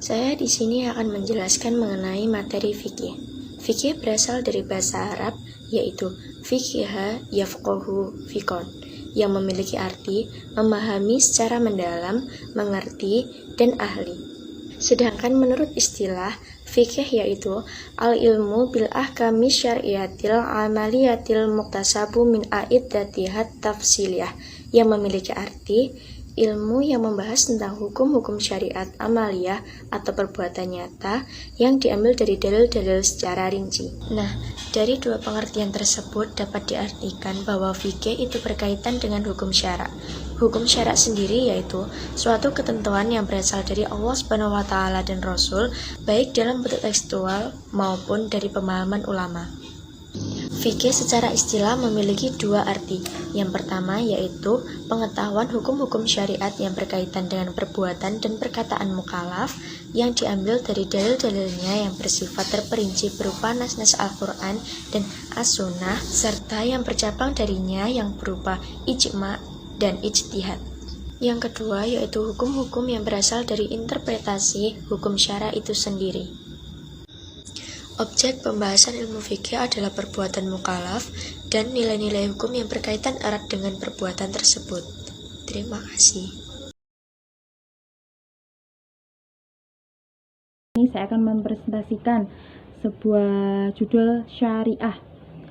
Saya di sini akan menjelaskan mengenai materi fikih. Fikih berasal dari bahasa Arab, yaitu fiqha yafqahu fiqon, yang memiliki arti memahami secara mendalam, mengerti, dan ahli. Sedangkan menurut istilah fikih yaitu al-ilmu bil ahkami syar'iyatil amaliyatil muktasabu min a'iddatihat tafsiliyah, yang memiliki arti ilmu yang membahas tentang hukum-hukum syariat amaliyah atau perbuatan nyata yang diambil dari dalil-dalil secara rinci. Nah, dari dua pengertian tersebut dapat diartikan bahwa fikih itu berkaitan dengan hukum syara. Hukum syara sendiri yaitu suatu ketentuan yang berasal dari Allah Subhanahu wa taala dan Rasul, baik dalam bentuk tekstual maupun dari pemahaman ulama. Fikih secara istilah memiliki dua arti. Yang pertama yaitu pengetahuan hukum-hukum syariat yang berkaitan dengan perbuatan dan perkataan mukallaf yang diambil dari dalil-dalilnya yang bersifat terperinci berupa nas-nas Al-Quran dan As-Sunnah, serta yang bercabang darinya yang berupa ijma' dan ijtihad. Yang kedua yaitu hukum-hukum yang berasal dari interpretasi hukum syara itu sendiri. Objek pembahasan ilmu fikih adalah perbuatan mukallaf dan nilai-nilai hukum yang berkaitan erat dengan perbuatan tersebut. Terima kasih. Ini saya akan mempresentasikan sebuah judul syariah.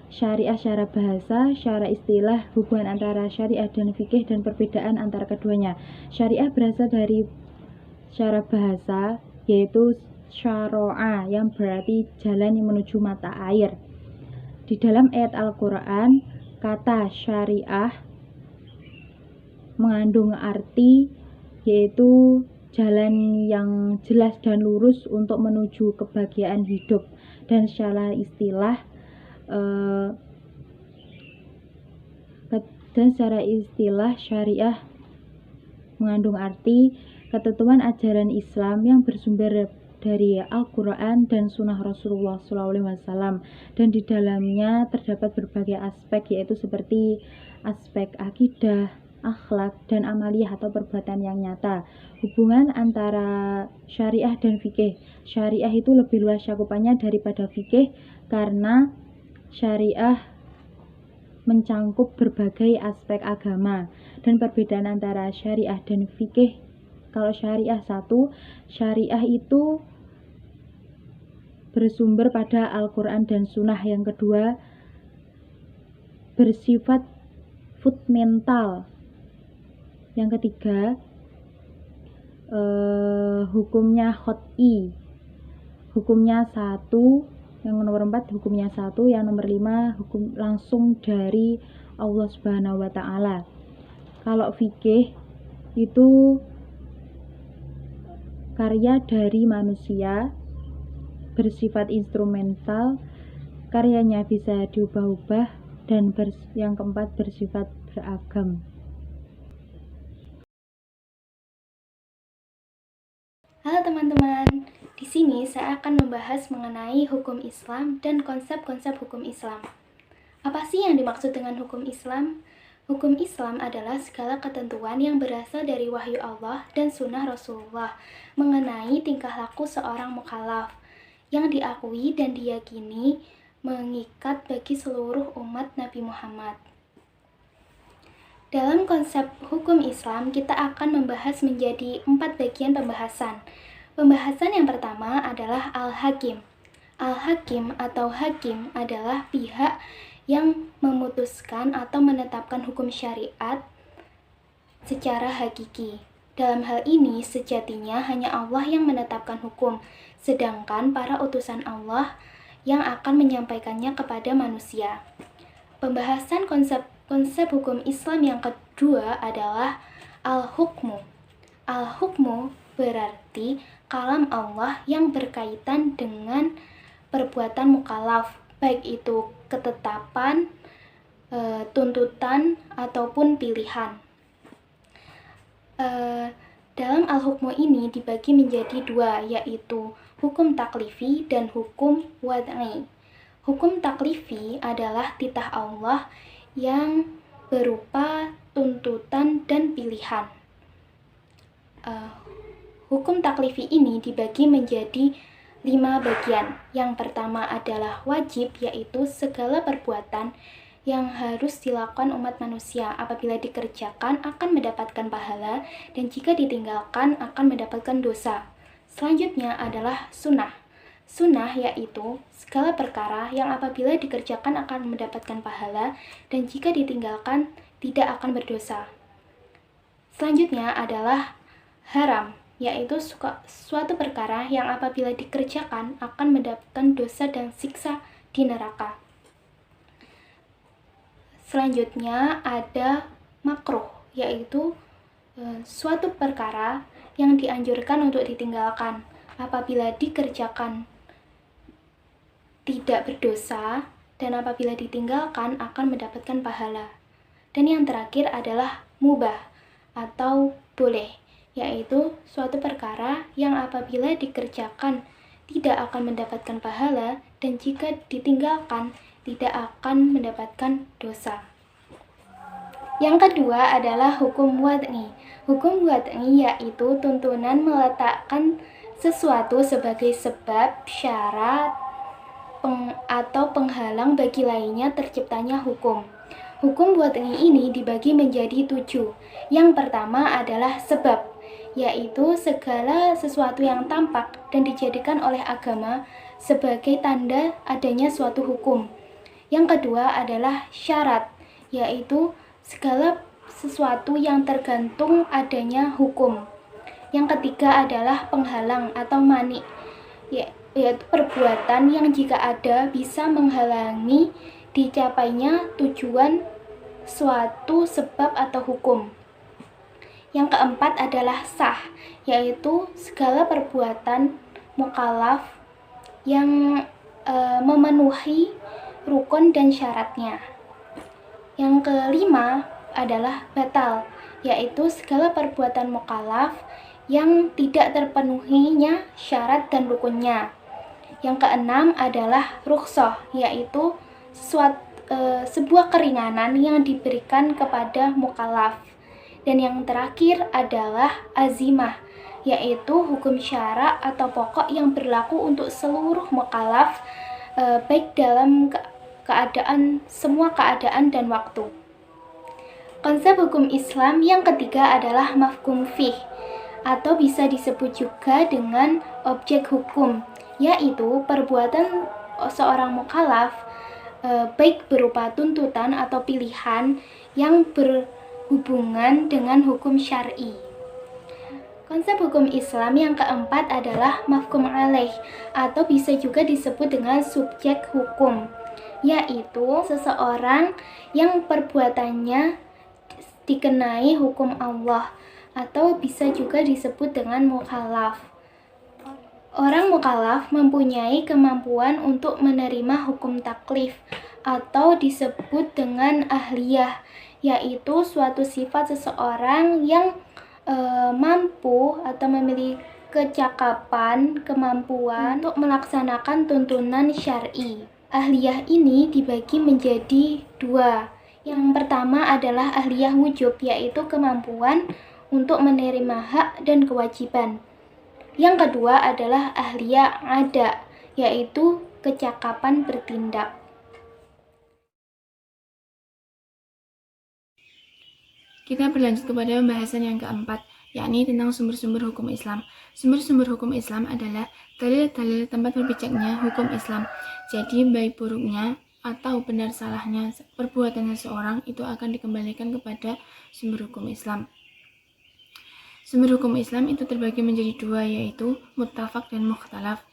Syariah secara bahasa, secara istilah, hubungan antara syariah dan fikih dan perbedaan antara keduanya. Syariah berasal dari secara bahasa yaitu syara'a yang berarti jalan yang menuju mata air. Di dalam ayat Al-Quran, kata syariah mengandung arti yaitu jalan yang jelas dan lurus untuk menuju kebahagiaan hidup. Dan secara istilah syariah mengandung arti ketentuan ajaran Islam yang bersumber dari Al-Quran dan Sunnah Rasulullah SAW, dan di dalamnya terdapat berbagai aspek yaitu seperti aspek akidah, akhlak, dan amaliyah atau perbuatan yang nyata. Hubungan antara syariah dan fikih. Syariah itu lebih luas cakupannya daripada fikih karena syariah mencangkup berbagai aspek agama. Dan perbedaan antara syariah dan fikih, kalau syariah satu, syariah itu bersumber pada Al-Quran dan Sunnah. Yang kedua, bersifat fundamental. Yang ketiga, hukumnya qat'i, hukumnya satu. Yang nomor 4 hukumnya satu. Yang nomor 5 hukum langsung dari Allah Subhanahu wa taala. Kalau fikih itu karya dari manusia, bersifat instrumental, karyanya bisa diubah-ubah, dan yang keempat bersifat beragam. Halo teman-teman, di sini saya akan membahas mengenai hukum Islam dan konsep-konsep hukum Islam. Apa sih yang dimaksud dengan hukum Islam? Hukum Islam adalah segala ketentuan yang berasal dari wahyu Allah dan sunnah Rasulullah mengenai tingkah laku seorang mukallaf yang diakui dan diyakini mengikat bagi seluruh umat Nabi Muhammad. Dalam konsep hukum Islam, kita akan membahas menjadi 4 bagian pembahasan. Pembahasan yang pertama adalah Al-Hakim. Al-Hakim atau hakim adalah pihak yang memutuskan atau menetapkan hukum syariat secara hakiki. Dalam hal ini, sejatinya hanya Allah yang menetapkan hukum, sedangkan para utusan Allah yang akan menyampaikannya kepada manusia. Pembahasan konsep hukum Islam yang kedua adalah Al-Hukmu. Al-Hukmu berarti kalam Allah yang berkaitan dengan perbuatan mukallaf, baik itu ketetapan, tuntutan, ataupun pilihan. Dalam al-hukmu ini dibagi menjadi 2, yaitu hukum taklifi dan hukum wad'i. Hukum taklifi adalah titah Allah yang berupa tuntutan dan pilihan. Hukum taklifi ini dibagi menjadi 5 bagian. Yang pertama adalah wajib, yaitu segala perbuatan yang harus dilakukan umat manusia. Apabila dikerjakan akan mendapatkan pahala, dan jika ditinggalkan akan mendapatkan dosa. Selanjutnya adalah sunnah. Sunnah yaitu segala perkara yang apabila dikerjakan akan mendapatkan pahala, dan jika ditinggalkan tidak akan berdosa. Selanjutnya adalah haram, yaitu suatu perkara yang apabila dikerjakan akan mendapatkan dosa dan siksa di neraka. Selanjutnya ada makruh, yaitu suatu perkara yang dianjurkan untuk ditinggalkan. Apabila dikerjakan tidak berdosa, dan apabila ditinggalkan akan mendapatkan pahala. Dan yang terakhir adalah mubah atau boleh, yaitu suatu perkara yang apabila dikerjakan tidak akan mendapatkan pahala, dan jika ditinggalkan tidak akan mendapatkan dosa. Yang kedua adalah hukum wad'i. Hukum wad'i yaitu tuntunan meletakkan sesuatu sebagai sebab, syarat, atau penghalang bagi lainnya terciptanya hukum. Hukum wad'i ini dibagi menjadi 7. Yang pertama adalah sebab, yaitu segala sesuatu yang tampak dan dijadikan oleh agama sebagai tanda adanya suatu hukum. Yang kedua adalah syarat, yaitu segala sesuatu yang tergantung adanya hukum. Yang ketiga adalah penghalang atau mani, yaitu perbuatan yang jika ada bisa menghalangi dicapainya tujuan suatu sebab atau hukum. Yang keempat adalah sah, yaitu segala perbuatan mukallaf yang memenuhi rukun dan syaratnya. Yang kelima adalah batal, yaitu segala perbuatan mukallaf yang tidak terpenuhinya syarat dan rukunnya. Yang keenam adalah rukhsah, yaitu sebuah keringanan yang diberikan kepada mukallaf. Dan yang terakhir adalah azimah, yaitu hukum syara atau pokok yang berlaku untuk seluruh mukallaf, baik dalam semua keadaan dan waktu. Konsep hukum Islam yang ketiga adalah mafhum fiqh, atau bisa disebut juga dengan objek hukum, yaitu perbuatan seorang mukallaf, baik berupa tuntutan atau pilihan yang berhubungan dengan hukum syar'i. Konsep hukum Islam yang keempat adalah mafhum alaih, atau bisa juga disebut dengan subjek hukum, yaitu seseorang yang perbuatannya dikenai hukum Allah, atau bisa juga disebut dengan mukallaf. Orang mukallaf mempunyai kemampuan untuk menerima hukum taklif, atau disebut dengan ahliyah, yaitu suatu sifat seseorang yang mampu atau memiliki kecakapan, kemampuan untuk melaksanakan tuntunan syar'i. Ahliyah ini dibagi menjadi 2. Yang pertama adalah ahliyah wujub, yaitu kemampuan untuk menerima hak dan kewajiban. Yang kedua adalah ahliyah ada, yaitu kecakapan bertindak. Kita berlanjut kepada pembahasan yang keempat, yakni tentang sumber-sumber hukum Islam. Sumber-sumber hukum Islam adalah dalil-dalil tempat berpijaknya hukum Islam. Jadi baik buruknya atau benar salahnya perbuatan seseorang itu akan dikembalikan kepada sumber hukum Islam. Sumber hukum Islam itu terbagi menjadi 2, yaitu muttafaq dan mukhtalaf.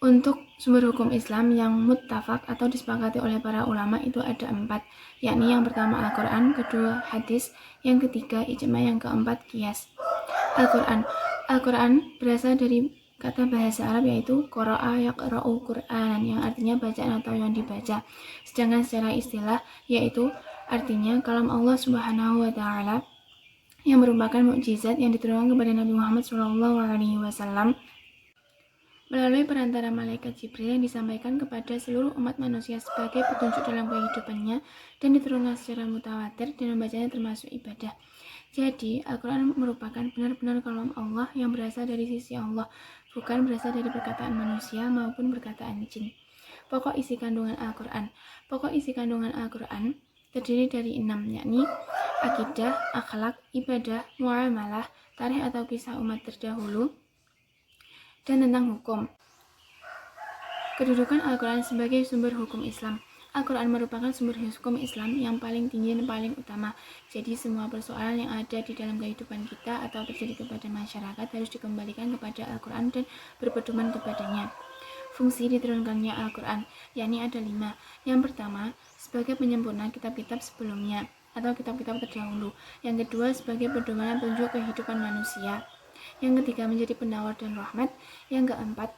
Untuk sumber hukum Islam yang muttafaq atau disepakati oleh para ulama itu ada 4, yakni yang pertama Al-Quran, kedua hadis, yang ketiga ijma, yang keempat qiyas. Al-Quran berasal dari kata bahasa Arab yaitu qara'a yaqra'u Qur'anan, yang artinya bacaan atau yang dibaca. Sedangkan secara istilah yaitu artinya kalam Allah Subhanahu wa taala yang merupakan mukjizat yang diturunkan kepada Nabi Muhammad SAW. melalui perantara malaikat Jibril yang disampaikan kepada seluruh umat manusia sebagai petunjuk dalam kehidupannya dan diturunkan secara mutawatir dan membacanya termasuk ibadah. Jadi, Al-Quran merupakan benar-benar kalam Allah yang berasal dari sisi Allah, bukan berasal dari perkataan manusia maupun perkataan jin. Pokok isi kandungan Al-Quran. Pokok isi kandungan Al-Quran terdiri dari 6, yakni akidah, akhlak, ibadah, muamalah, tarikh atau kisah umat terdahulu, dan tentang hukum. Kedudukan Al-Quran sebagai sumber hukum Islam. Al-Quran merupakan sumber hukum Islam yang paling tinggi dan paling utama. Jadi semua persoalan yang ada di dalam kehidupan kita atau terjadi kepada masyarakat harus dikembalikan kepada Al-Quran dan berpedoman kepadanya. Fungsi diturunkannya Al-Quran, yakni ada 5. Yang pertama, sebagai penyempurna kitab-kitab sebelumnya atau kitab-kitab terdahulu. Yang kedua, sebagai pedoman petunjuk kehidupan manusia. Yang ketiga, menjadi penawar dan rahmat. Yang keempat,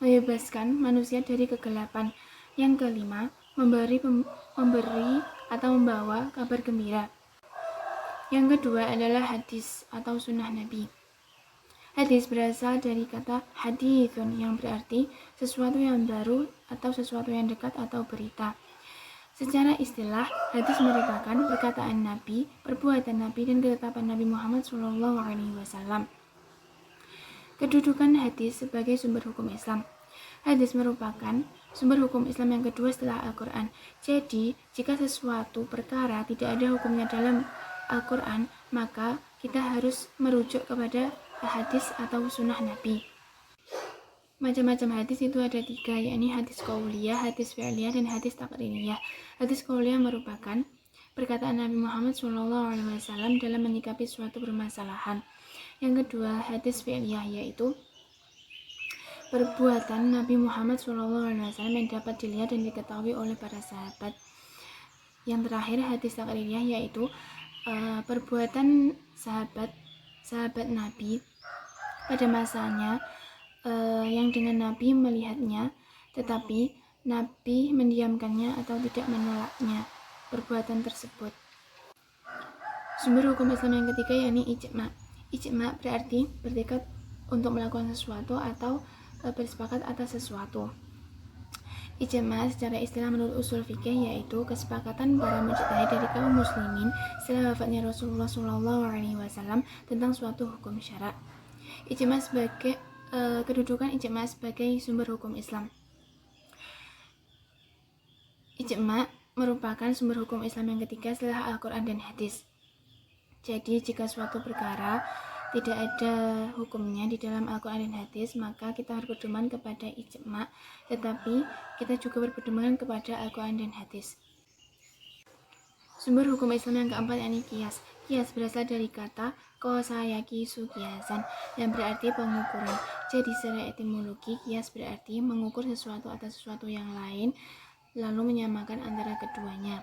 membebaskan manusia dari kegelapan. Yang kelima, memberi atau membawa kabar gembira. Yang kedua adalah hadis atau sunnah Nabi. Hadis berasal dari kata hadithun yang berarti sesuatu yang baru atau sesuatu yang dekat atau berita. Secara istilah, hadis merupakan perkataan Nabi, perbuatan Nabi, dan ketetapan Nabi Muhammad SAW. Kedudukan hadis sebagai sumber hukum Islam. Hadis merupakan sumber hukum Islam yang kedua setelah Al-Quran. Jadi, jika sesuatu perkara tidak ada hukumnya dalam Al-Quran, maka kita harus merujuk kepada hadis atau sunnah Nabi. Macam-macam hadis itu ada 3, yakni hadis qauliyah, hadis fi'liyah, dan hadis taqririyah. Hadis qauliyah merupakan perkataan Nabi Muhammad SAW dalam menyikapi suatu permasalahan. Yang kedua, hadis fi'liyah, yaitu perbuatan Nabi Muhammad SAW yang dapat dilihat dan diketahui oleh para sahabat. Yang terakhir, hadis taqririyah, yaitu perbuatan sahabat Nabi pada masanya yang dengan Nabi melihatnya, tetapi Nabi mendiamkannya atau tidak menolaknya perbuatan tersebut. Sumber hukum Islam yang ketiga yakni ijma'. Ijma' berarti bertekad untuk melakukan sesuatu atau bersepakat atas sesuatu. Ijma' secara istilah menurut usul fikih yaitu kesepakatan para mujtahid dari kaum muslimin setelah wafatnya Rasulullah SAW tentang suatu hukum syara'. Ijma' sebagai kedudukan ijma' sebagai sumber hukum Islam. Ijma' merupakan sumber hukum Islam yang ketiga setelah Al-Quran dan hadis. Jadi jika suatu perkara tidak ada hukumnya di dalam Al-Quran dan hadis, maka kita harus berpedoman kepada ijma', tetapi kita juga berpedoman kepada Al-Quran dan hadis. Sumber hukum Islam yang keempat yakni qiyas. Qiyas berasal dari kata qasa yaqisu qiyasan yang berarti pengukuran. Jadi secara etimologi qiyas berarti mengukur sesuatu atas sesuatu yang lain lalu menyamakan antara keduanya.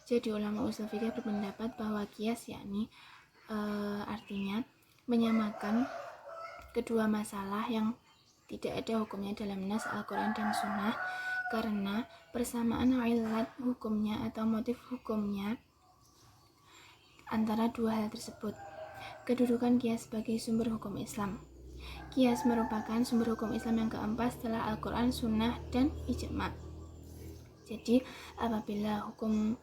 Jadi ulama usul fikih berpendapat bahwa qiyas yakni artinya menyamakan kedua masalah yang tidak ada hukumnya dalam nas Al-Quran dan Sunnah karena persamaan ilat hukumnya atau motif hukumnya antara dua hal tersebut. Kedudukan qiyas sebagai sumber hukum Islam. Qiyas merupakan sumber hukum Islam yang keempat setelah Al-Quran, Sunnah, dan ijma'. Jadi apabila hukum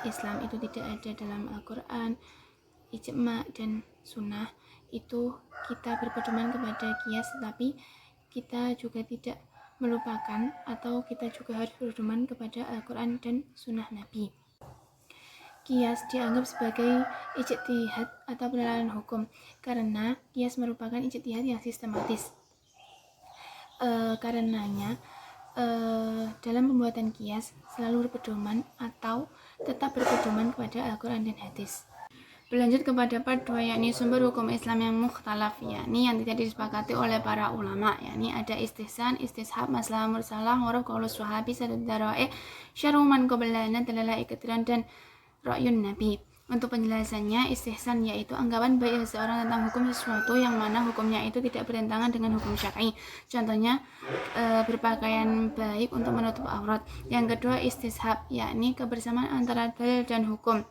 Islam itu tidak ada dalam Al-Quran, ijma' dan sunnah, itu kita berpedoman kepada qiyas, tetapi kita juga tidak melupakan atau kita juga harus berpedoman kepada Al-Quran dan sunnah Nabi. Qiyas dianggap sebagai ijtihad atau penilaian hukum karena qiyas merupakan ijtihad yang sistematis. Karenanya dalam pembuatan qiyas selalu berpedoman atau tetap berpedoman kepada Al-Quran dan hadis. Berlanjut kepada part 2 yakni sumber hukum Islam yang mukhtalaf, yakni yang tidak disepakati oleh para ulama, yakni ada istihsan, istishab, masalah mursalah, nguruf qaulus sahabi, sadad dara'i, syaruman qablana, dalalah iktiran, dan ra'yun nabi. Untuk penjelasannya, istihsan yaitu anggapan baik seseorang tentang hukum sesuatu yang mana hukumnya itu tidak bertentangan dengan hukum syar'i. Contohnya berpakaian baik untuk menutup aurat. Yang kedua istishab, yakni kebersamaan antara dalil dan hukum.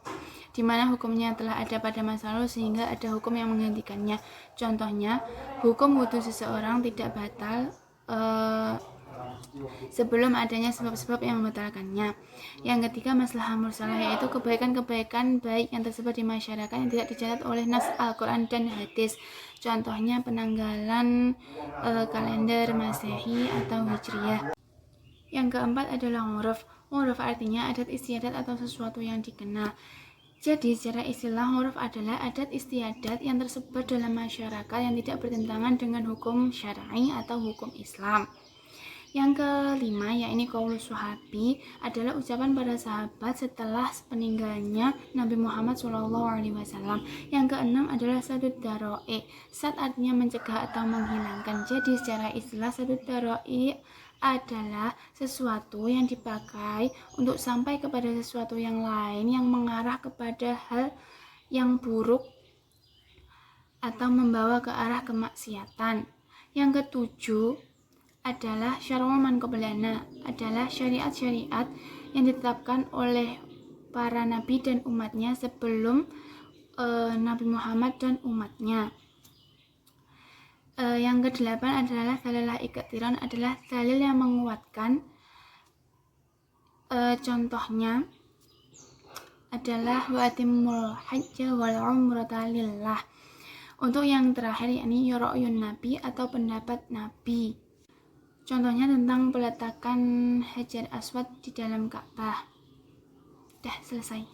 di mana hukumnya telah ada pada masa lalu sehingga ada hukum yang menggantikannya. Contohnya, hukum wudhu seseorang tidak batal sebelum adanya sebab-sebab yang membatalkannya. Yang ketiga, maslahah mursalah, yaitu kebaikan-kebaikan baik yang tersebar di masyarakat yang tidak dicatat oleh nas Al-Quran dan hadis. Contohnya penanggalan kalender Masehi atau Hijriyah. Yang keempat adalah uruf. Uruf artinya adat istiadat atau sesuatu yang dikenal. Jadi secara istilah uruf adalah adat istiadat yang tersebar dalam masyarakat yang tidak bertentangan dengan hukum syar'i atau hukum Islam. Yang kelima, yakni qaulus sahabi, adalah ucapan para sahabat setelah peninggalnya Nabi Muhammad SAW. Yang keenam adalah sadud daro'i. Sad artinya mencegah atau menghilangkan. Jadi secara istilah sadud daro'i adalah sesuatu yang dipakai untuk sampai kepada sesuatu yang lain yang mengarah kepada hal yang buruk atau membawa ke arah kemaksiatan. Yang ketujuh adalah syar'ul man qablana, adalah syariat-syariat yang ditetapkan oleh para nabi dan umatnya sebelum Nabi Muhammad dan umatnya. Yang kedelapan adalah dalalah iktiran, adalah dalil yang menguatkan. Contohnya adalah wa atimul hajja wal umrata lillah. Untuk yang terakhir yakni ra'yun nabi atau pendapat nabi. Contohnya tentang peletakan Hajar Aswad di dalam Ka'bah. Dah selesai.